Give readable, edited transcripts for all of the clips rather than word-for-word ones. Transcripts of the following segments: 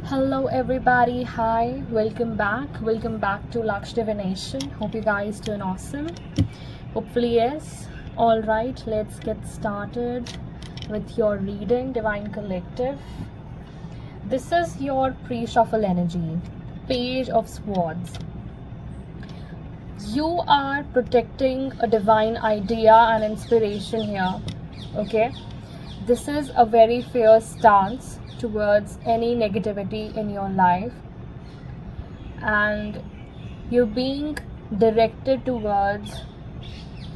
Hello everybody, hi, welcome back to Luxe Divination. Hope you guys doing awesome. Hopefully yes. Alright, let's get started with your reading, Divine Collective. This is your pre-shuffle energy, Page of Swords. You are protecting a divine idea and inspiration here, okay? This is a very fierce stance towards any negativity in your life, and you're being directed towards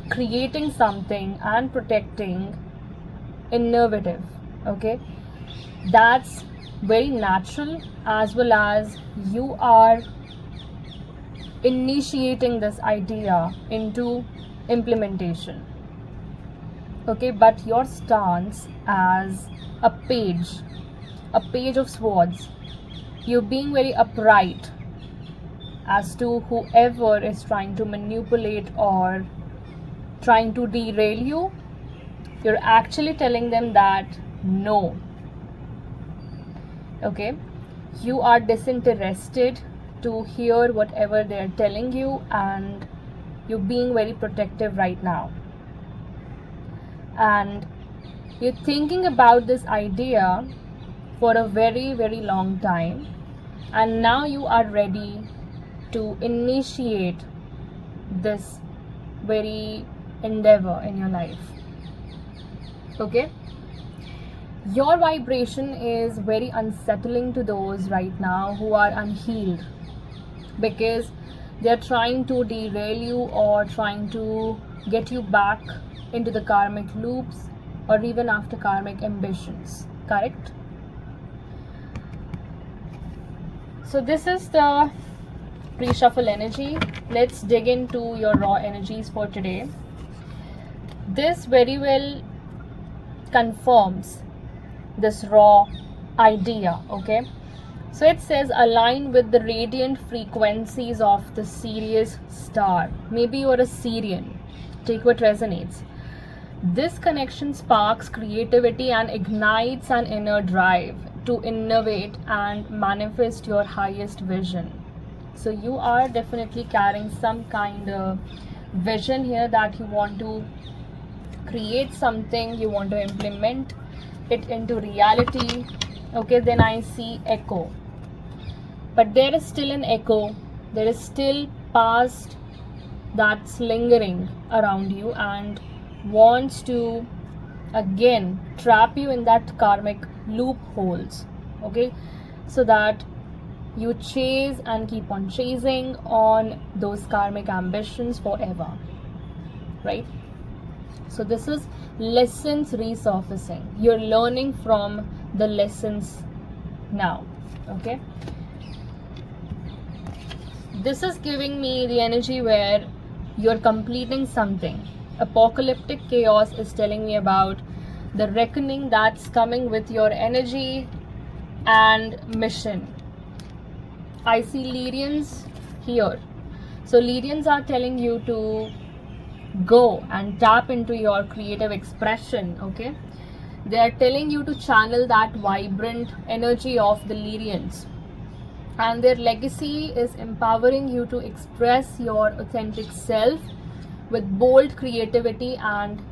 creating something and protecting innovative, okay? That's very natural, as well as you are initiating this idea into implementation, okay? But your stance as a page of swords, you're being very upright as to whoever is trying to manipulate or trying to derail you. You're actually telling them that no, okay? You are disinterested to hear whatever they're telling you, and you're being very protective right now, and you're thinking about this idea for a very, very long time, and now you are ready to initiate this very endeavor in your life, okay? Your vibration is very unsettling to those right now who are unhealed, because they're trying to derail you or trying to get you back into the karmic loops or even after karmic ambitions, correct? So this is the pre-shuffle energy. Let's dig into your raw energies for today. This very well confirms this raw idea, okay? So it says align with the radiant frequencies of the Sirius star. Maybe you're a Syrian. Take what resonates. This connection sparks creativity and ignites an inner drive to innovate and manifest your highest vision. So you are definitely carrying some kind of vision here that you want to create something, you want to implement it into reality, okay? Then I see echo, but there is still an echo, there is still past that's lingering around you and wants to again trap you in that karmic loopholes, okay? So that you chase and keep on chasing on those karmic ambitions forever, right? So this is lessons resurfacing. You're learning from the lessons now, okay? This is giving me the energy where you're completing something. Apocalyptic chaos is telling me about the reckoning that's coming with your energy and mission. I see Lyrians here. So Lyrians are telling you to go and tap into your creative expression, okay? They are telling you to channel that vibrant energy of the Lyrians, and their legacy is empowering you to express your authentic self with bold creativity and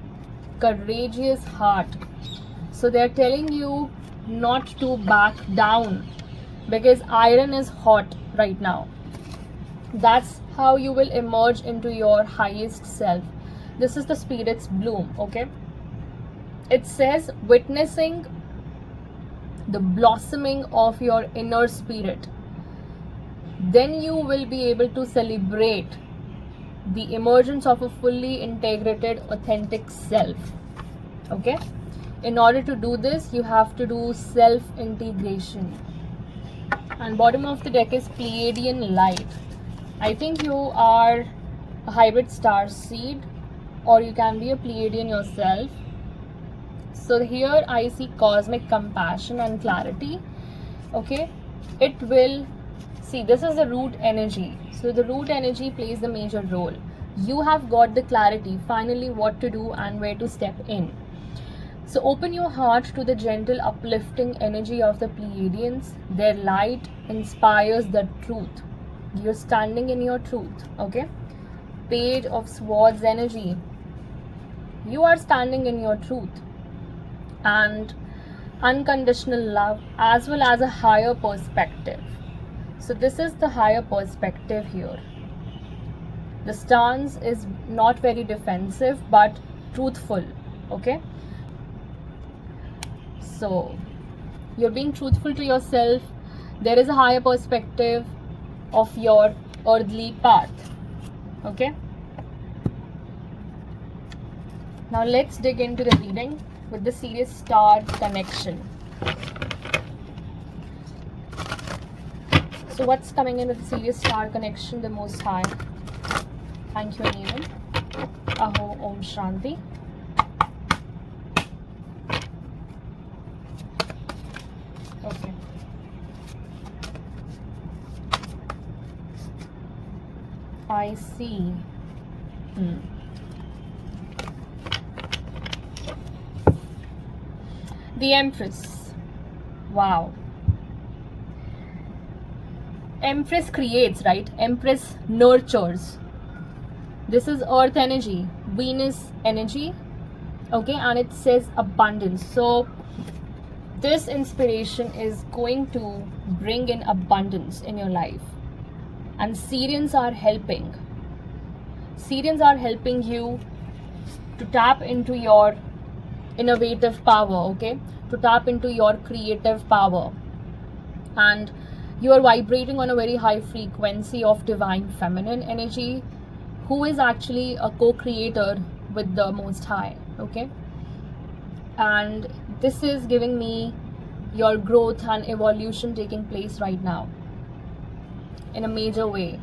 courageous heart. So they are telling you not to back down, because iron is hot right now. That's how you will emerge into your highest self. This is the spirit's bloom, okay? It says witnessing the blossoming of your inner spirit. Then you will be able to celebrate the emergence of a fully integrated, authentic self, okay? In order to do this, you have to do self-integration. And bottom of the deck is Pleiadian light. I think you are a hybrid star seed, or you can be a Pleiadian yourself. So here I see cosmic compassion and clarity, okay? It will, see, this is the root energy. So the root energy plays the major role. You have got the clarity finally what to do and where to step in. So open your heart to the gentle uplifting energy of the Pleiadians. Their light inspires the truth. You're standing in your truth, okay? Page of Swords energy. You are standing in your truth. And unconditional love as well as a higher perspective. So this is the higher perspective here. The stance is not very defensive but truthful, okay? So you're being truthful to yourself. There is a higher perspective of your earthly path, okay? Now let's dig into the reading with the Sirius star connection. So what's coming in with the Sirius star connection? The Most High. Thank you, Neelam. Aho Om Shanti. Okay. I see. The Empress. Wow. Empress creates, right? Empress nurtures. This is Earth energy, Venus energy, okay? And it says abundance. So this inspiration is going to bring in abundance in your life. And Sirians are helping. Sirians are helping you to tap into your innovative power, okay? To tap into your creative power. And you are vibrating on a very high frequency of divine feminine energy, who is actually a co-creator with the Most High, okay? And this is giving me your growth and evolution taking place right now in a major way,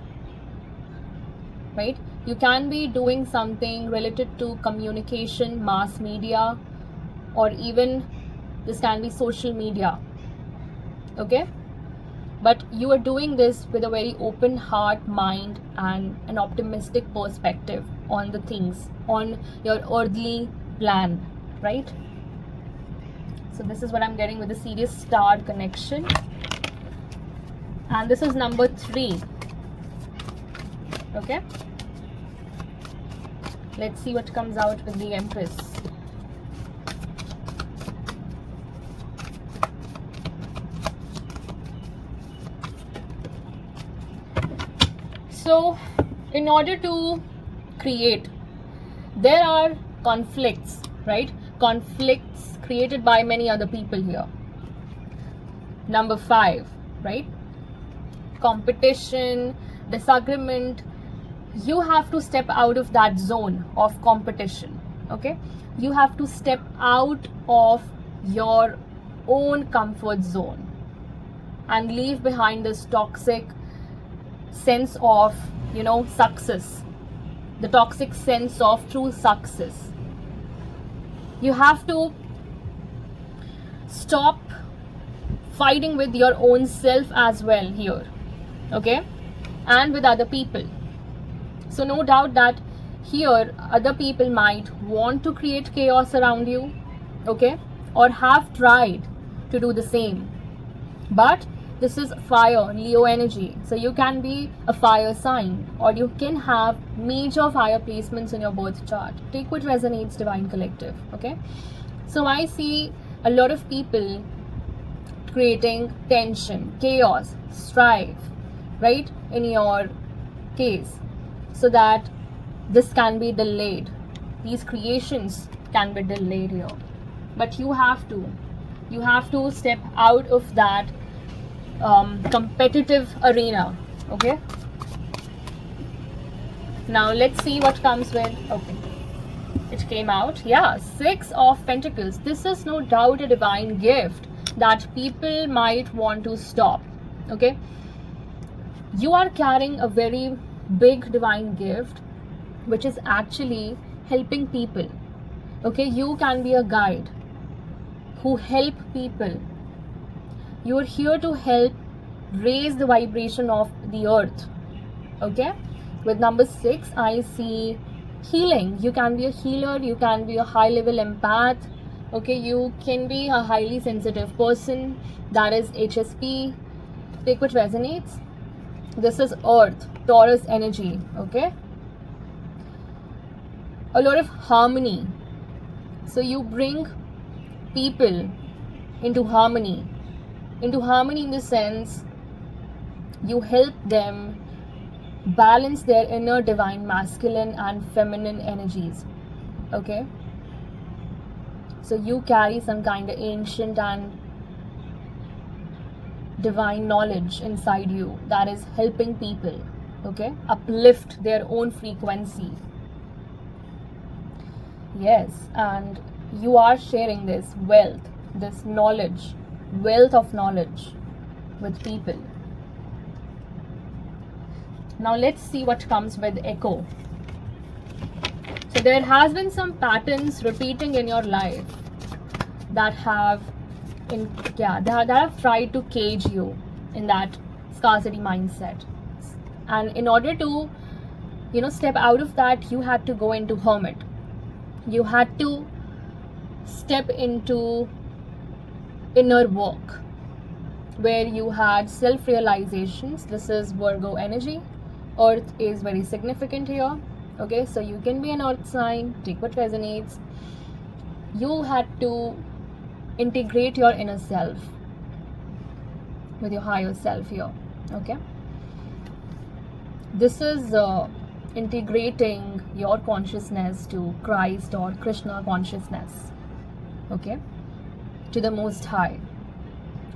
right? You can be doing something related to communication, mass media, or even this can be social media, okay? But you are doing this with a very open heart, mind, and an optimistic perspective on the things, on your earthly plan, right? So this is what I'm getting with the Sirius star connection. And this is number 3. Okay? Let's see what comes out with the Empress. So, in order to create, there are conflicts, right? Conflicts created by many other people here. Number 5, right? Competition, disagreement. You have to step out of that zone of competition, okay? You have to step out of your own comfort zone and leave behind this toxic sense of, success, the toxic sense of true success. You have to stop fighting with your own self as well here, okay, and with other people. So no doubt that here other people might want to create chaos around you, okay, or have tried to do the same. But this is fire, Leo energy. So you can be a fire sign, or you can have major fire placements in your birth chart. Take what resonates, Divine Collective, okay? So I see a lot of people creating tension, chaos, strife, right, in your case, so that this can be delayed. These creations can be delayed here. But you have to step out of that competitive arena, okay? Now let's see what comes with, okay, it came out, yeah, 6 of Pentacles. This is no doubt a divine gift that people might want to stop, okay? You are carrying a very big divine gift which is actually helping people, okay? You can be a guide who help people. You're here to help raise the vibration of the earth, okay? With number 6, I see healing. You can be a healer, you can be a high level empath, Okay, you can be a highly sensitive person, that is HSP. Take what resonates. This is Earth, Taurus energy. Okay, a lot of harmony. So you bring people into harmony in the sense you help them balance their inner divine masculine and feminine energies. Okay, so you carry some kind of ancient and divine knowledge inside you that is helping people, okay, uplift their own frequency. Yes, and you are sharing this wealth, this knowledge, wealth of knowledge with people. Now let's see what comes with echo. So there has been some patterns repeating in your life that have that have tried to cage you in that scarcity mindset. And in order to, step out of that, you had to go into hermit. You had to step into inner work where you had self-realizations. This is Virgo energy. Earth is very significant here. Okay, so you can be an earth sign, take what resonates. You had to integrate your inner self with your higher self here. Okay, this is integrating your consciousness to Christ or Krishna consciousness, okay, to the Most High.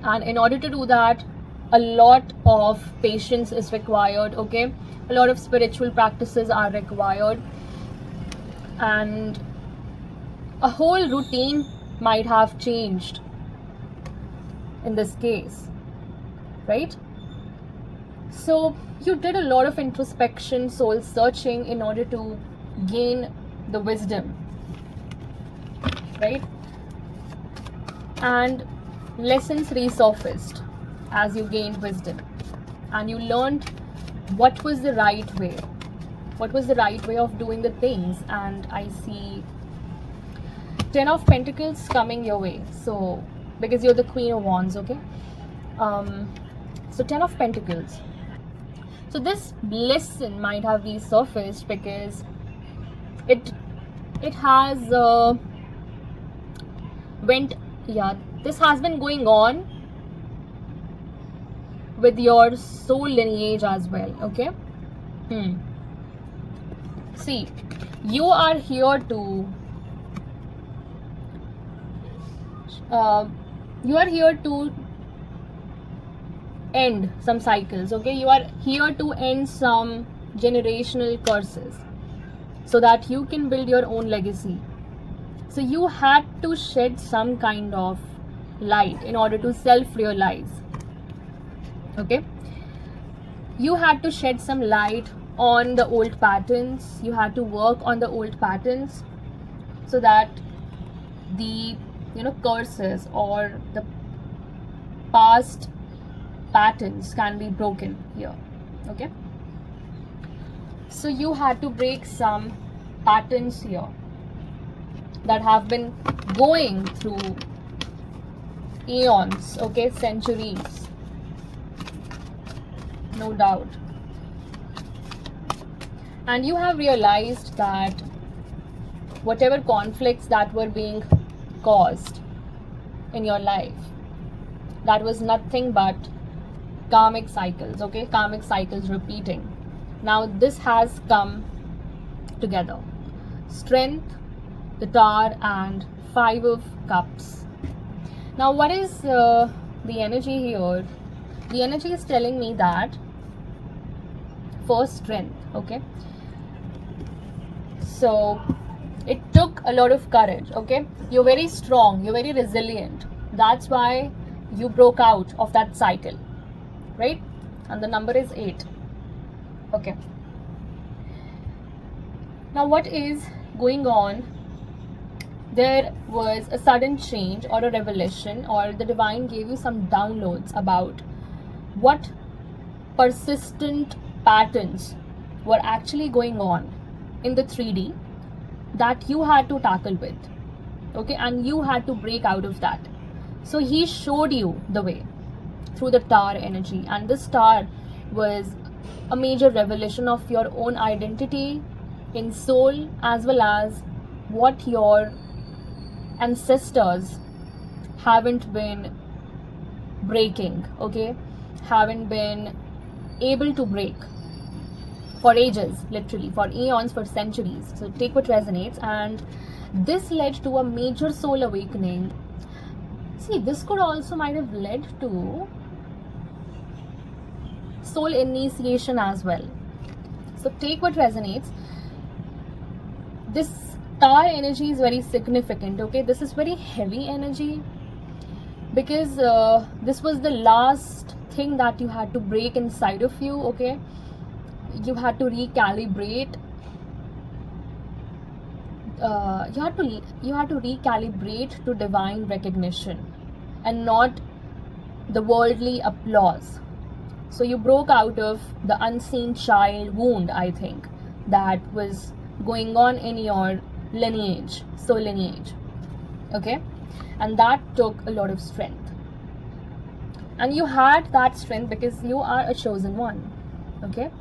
And in order to do that, a lot of patience is required. Okay, a lot of spiritual practices are required, and a whole routine might have changed in this case, right? So you did a lot of introspection, soul searching in order to gain the wisdom, right? And lessons resurfaced as you gained wisdom, and you learned what was the right way, of doing the things. And I see 10 of Pentacles coming your way, so because you're the Queen of Wands. Okay, so 10 of Pentacles. So this lesson might have resurfaced because it has this has been going on with your soul lineage as well. Okay, see, you are here to end some cycles. Okay, you are here to end some generational curses so that you can build your own legacy. So you had to shed some kind of light in order to self-realize. Okay, you had to shed some light on the old patterns. You had to work on the old patterns so that the curses or the past patterns can be broken here. Okay, so you had to break some patterns here that have been going through eons, okay, centuries, no doubt. And you have realized that whatever conflicts that were being caused in your life, that was nothing but karmic cycles. Okay, karmic cycles repeating. Now this has come together. Strength, the Tower, and 5 of Cups. Now what is the energy here? The energy is telling me that first, strength. Okay, so it took a lot of courage. Okay, you're very strong, you're very resilient. That's why you broke out of that cycle, right? And the number is 8. Okay, now what is going on? There was a sudden change or a revelation, or the divine gave you some downloads about what persistent patterns were actually going on in the 3D that you had to tackle with. okay, and you had to break out of that. So he showed you the way through the Tower energy, and this Tower was a major revelation of your own identity in soul, as well as what your ancestors haven't been breaking, okay, haven't been able to break for ages, literally for eons, for centuries. So take what resonates. And this led to a major soul awakening. See, this could also might have led to soul initiation as well. So take what resonates. This Tower energy is very significant, okay. This is very heavy energy, because this was the last thing that you had to break inside of you, okay. You had to recalibrate. You had to recalibrate to divine recognition and not the worldly applause. So you broke out of the unseen child wound, I think, that was going on in your lineage, soul lineage, okay. And that took a lot of strength, and you had that strength because you are a chosen one, okay.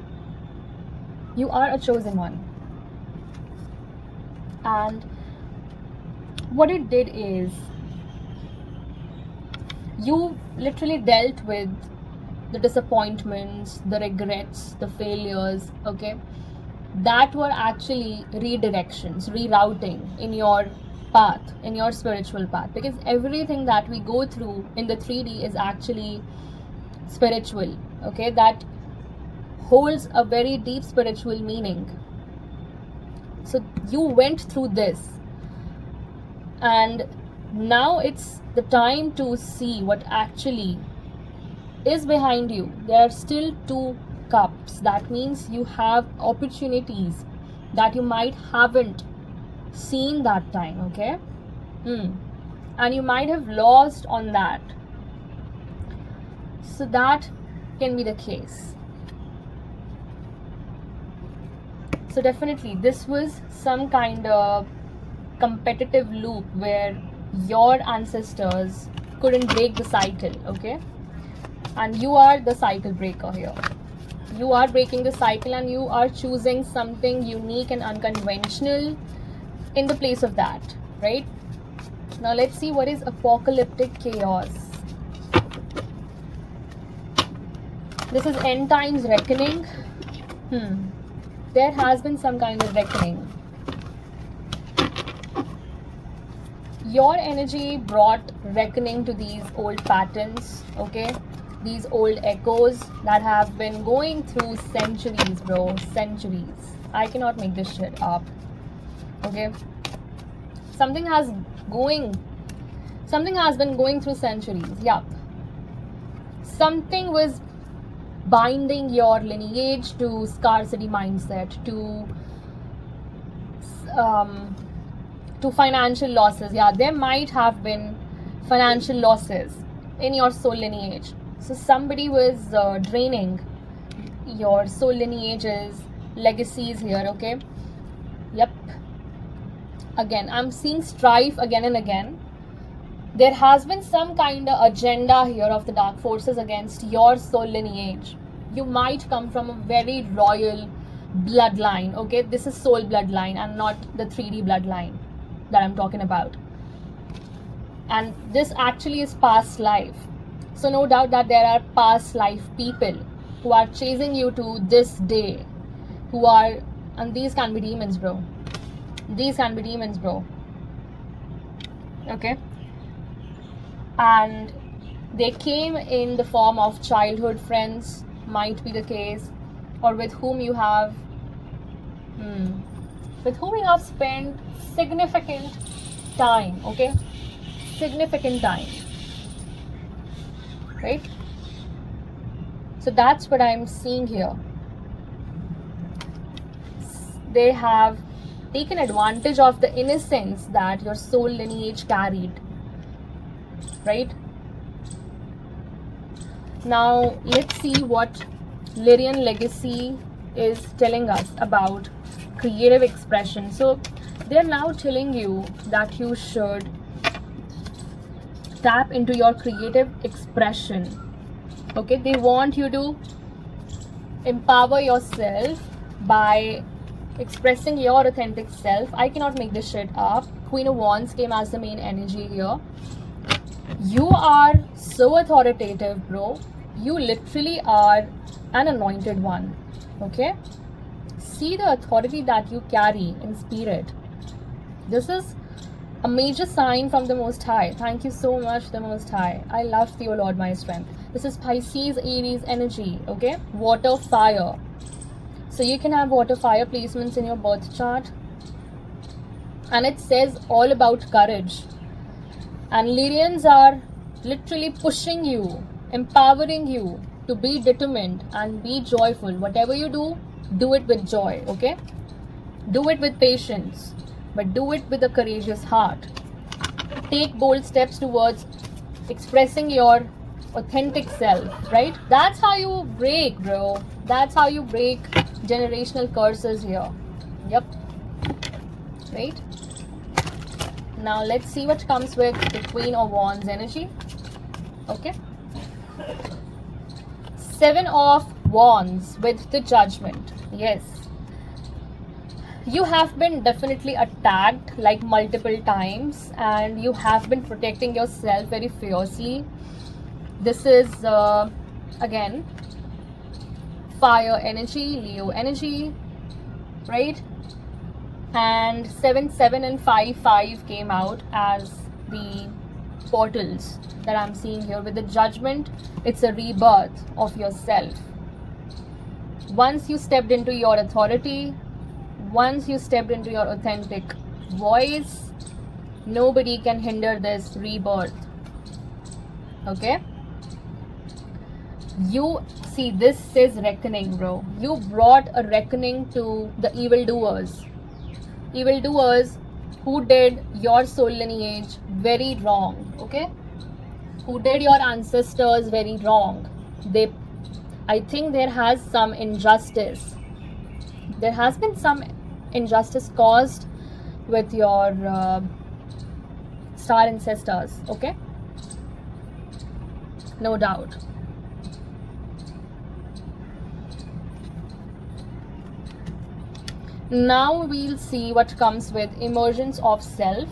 You are a chosen one. And what it did is, you literally dealt with the disappointments, the regrets, the failures, okay, that were actually redirections, rerouting in your path, in your spiritual path. Because everything that we go through in the 3D is actually spiritual, okay, that holds a very deep spiritual meaning. So you went through this, and now it's the time to see what actually is behind you. There are still 2 cups. That means you have opportunities that you might haven't seen that time, okay. And you might have lost on that. So that can be the case. So definitely this was some kind of competitive loop where your ancestors couldn't break the cycle, okay. And you are the cycle breaker here. You are breaking the cycle, and you are choosing something unique and unconventional in the place of that, right? Now let's see what is apocalyptic chaos. This is end times reckoning. There has been some kind of reckoning. Your energy brought reckoning to these old patterns, okay, these old echoes that have been going through centuries, bro, centuries. I cannot make this shit up, okay. Something has been going through centuries. Yeah, something was binding your lineage to scarcity mindset, to financial losses. Yeah, there might have been financial losses in your soul lineage. So somebody was draining your soul lineage's legacies here, okay. Yep. Again, I'm seeing strife again and again. There has been some kind of agenda here of the dark forces against your soul lineage. You might come from a very royal bloodline, okay. This is soul bloodline and not the 3D bloodline that I'm talking about. And this actually is past life. So no doubt that there are past life people who are chasing you to this day, and these can be demons, bro. These can be demons, bro. Okay. And they came in the form of childhood friends, might be the case, or with whom you have spent significant time, okay, significant time, right? So that's what I'm seeing here. They have taken advantage of the innocence that your soul lineage carried, right? Now let's see what Lyrian legacy is telling us about creative expression. So They're now telling you that you should tap into your creative expression. Okay, they want you to empower yourself by expressing your authentic self. I cannot make this shit up. Queen of Wands came as the main energy here. You are so authoritative, bro. You literally are an anointed one. Okay, see the authority that you carry in spirit. This is a major sign from the Most High. Thank you so much, the Most High. I love thee, O Lord, my strength. This is Pisces, Aries energy. Okay, water, fire. So you can have water, fire placements in your birth chart, and it says all about courage. And Lyrians are literally pushing you, empowering you to be determined and be joyful. Whatever you do it with joy. Okay, do it with patience, but do it with a courageous heart. Take bold steps towards expressing your authentic self, right? That's how you break, bro. That's how you break generational curses here. Yep. Right? Now let's see what comes with the Queen of Wands energy. Okay. 7 of Wands with the Judgment. Yes. You have been definitely attacked like multiple times, and you have been protecting yourself very fiercely. This is again fire energy, Leo energy, right? And 7, 7 and 5, 5 came out as the portals that I'm seeing here. With the Judgment, it's a rebirth of yourself. Once you stepped into your authority, once you stepped into your authentic voice, nobody can hinder this rebirth. Okay? You see, this is reckoning, bro. You brought a reckoning to the evildoers. Evildoers who did your soul lineage very wrong. Okay? Who did your ancestors very wrong. I think there has some injustice. There has been some injustice caused with your star ancestors. Okay? No doubt. Now we'll see what comes with emergence of self.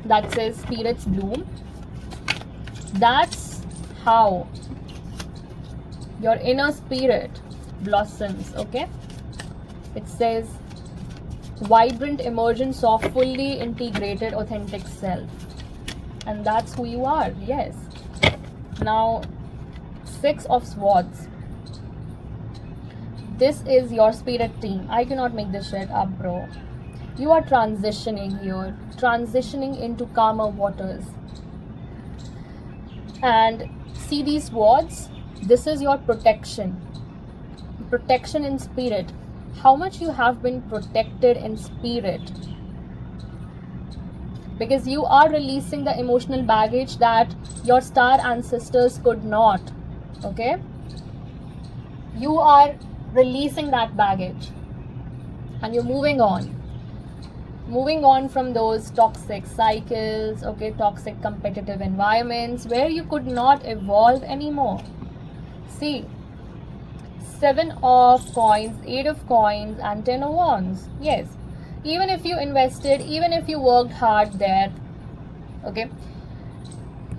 That says spirits bloom. That's how your inner spirit blossoms. Okay? It says vibrant emergence of fully integrated authentic self, and that's who you are. Yes. Now 6 of Swords. This is your spirit team. I cannot make this shit up, bro. You are transitioning here, transitioning into calmer waters. And see these swords? This is your protection. Protection in spirit. How much you have been protected in spirit. Because you are releasing the emotional baggage that your star ancestors could not. Okay? You are releasing that baggage. And you're moving on. Moving on from those toxic cycles, okay, toxic competitive environments where you could not evolve anymore. See, 7 of coins, 8 of coins, and 10 of wands. Yes, even if you invested, even if you worked hard there, okay,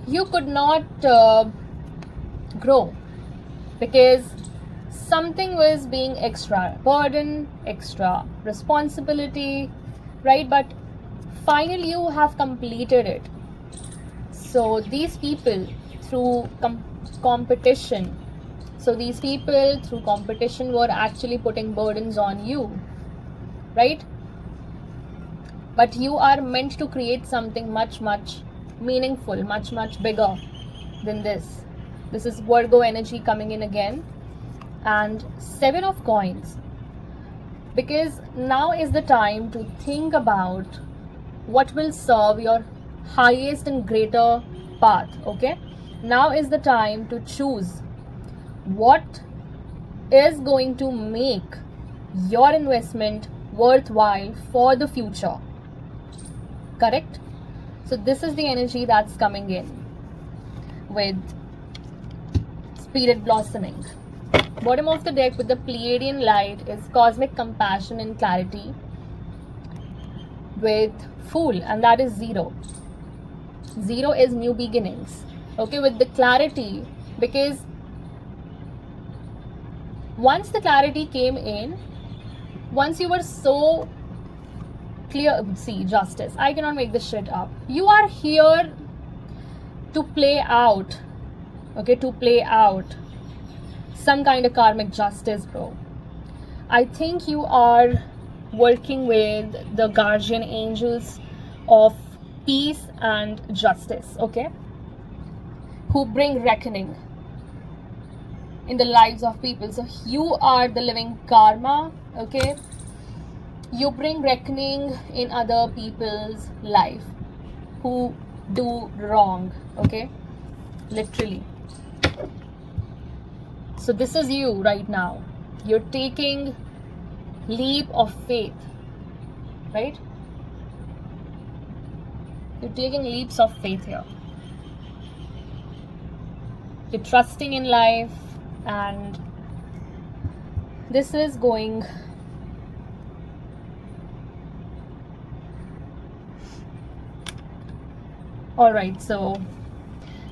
you could not grow because something was being extra burden, extra responsibility, right? But finally you have completed it. So these people through competition, were actually putting burdens on you, right? But you are meant to create something much, much meaningful, much, much bigger than this. This is Virgo energy coming in again. And 7 of coins. Because now is the time to think about what will serve your highest and greater path. Okay? Now is the time to choose what is going to make your investment worthwhile for the future. Correct? So this is the energy that's coming in with spirit blossoming. Bottom of the deck with the Pleiadian light is cosmic compassion and clarity with Fool, and that is 0. 0 is new beginnings. Okay, with the clarity, because once the clarity came in, once you were so clear, see, justice, I cannot make this shit up. You are here to play out, okay, to play out some kind of karmic justice, bro. I think you are working with the guardian angels of peace and justice, okay, who bring reckoning in the lives of people. So you are the living karma, okay. You bring reckoning in other people's life who do wrong, okay, literally. So this is you right now. You're taking leap of faith, right? You're taking leaps of faith here. You're trusting in life, and this is going all right. So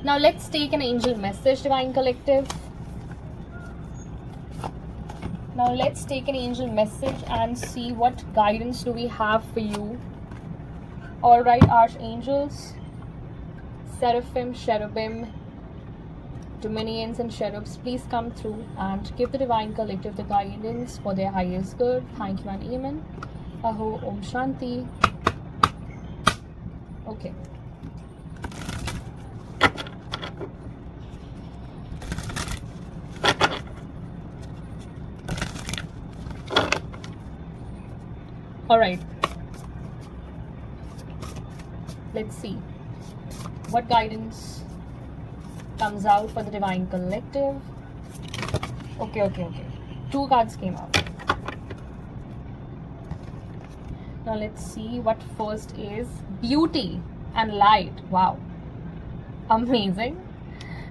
now let's take an angel message, Divine Collective. Now let's take an angel message and see what guidance do we have for you. All right, archangels, seraphim, cherubim, dominions and cherubs, please come through and give the Divine Collective the guidance for their highest good. Thank you and amen. Aho, Om Shanti. Okay. All right. Let's see what guidance comes out for the Divine Collective. Okay. 2 cards came out. Now let's see what first is. Beauty and light. Wow. Amazing.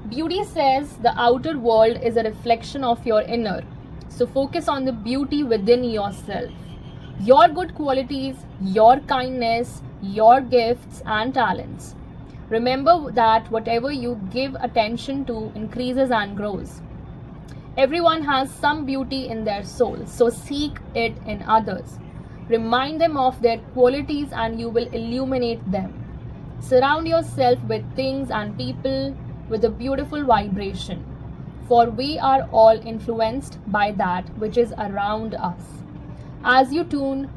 Beauty says the outer world is a reflection of your inner. So focus on the beauty within yourself. Your good qualities, your kindness, your gifts and talents. Remember that whatever you give attention to increases and grows. Everyone has some beauty in their soul, so seek it in others. Remind them of their qualities and you will illuminate them. Surround yourself with things and people with a beautiful vibration, for we are all influenced by that which is around us. As you tune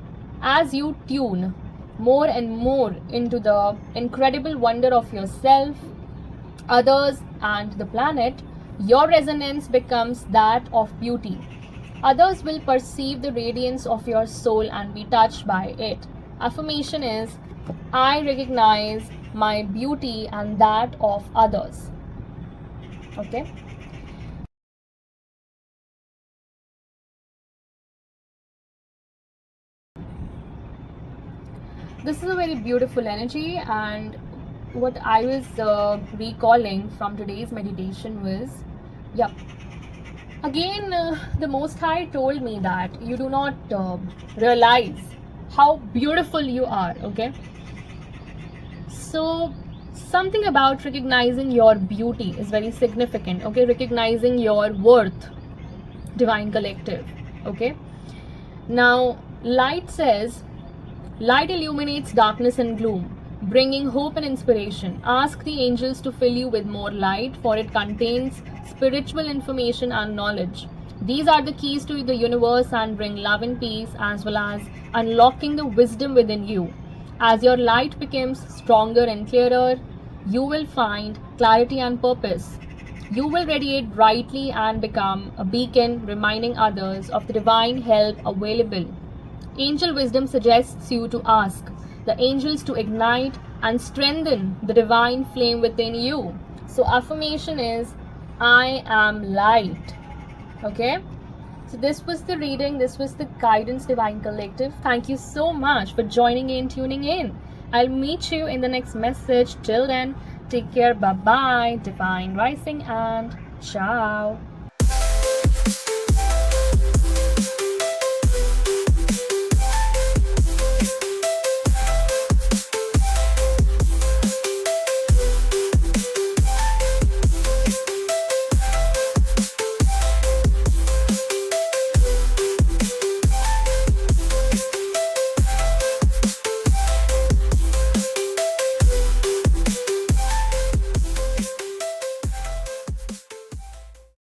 more and more into the incredible wonder of yourself, others and the planet, your resonance becomes that of beauty. Others will perceive the radiance of your soul and be touched by it. Affirmation is, I recognize my beauty and that of others. Okay. This is a very beautiful energy, and what I was recalling from today's meditation was, again, the Most High told me that you do not realize how beautiful you are, okay? So something about recognizing your beauty is very significant, okay? Recognizing your worth, Divine Collective, okay? Now, light says, light illuminates darkness and gloom, bringing hope and inspiration. Ask the angels to fill you with more light, for it contains spiritual information and knowledge. These are the keys to the universe and bring love and peace, as well as unlocking the wisdom within you. As your light becomes stronger and clearer, you will find clarity and purpose. You will radiate brightly and become a beacon, reminding others of the divine help available. Angel wisdom suggests you to ask the angels to ignite and strengthen the divine flame within you. So affirmation is, I am light. Okay. So this was the reading. This was the guidance, Divine Collective. Thank you so much for joining in, tuning in. I'll meet you in the next message. Till then, take care. Bye bye. Divine rising and ciao.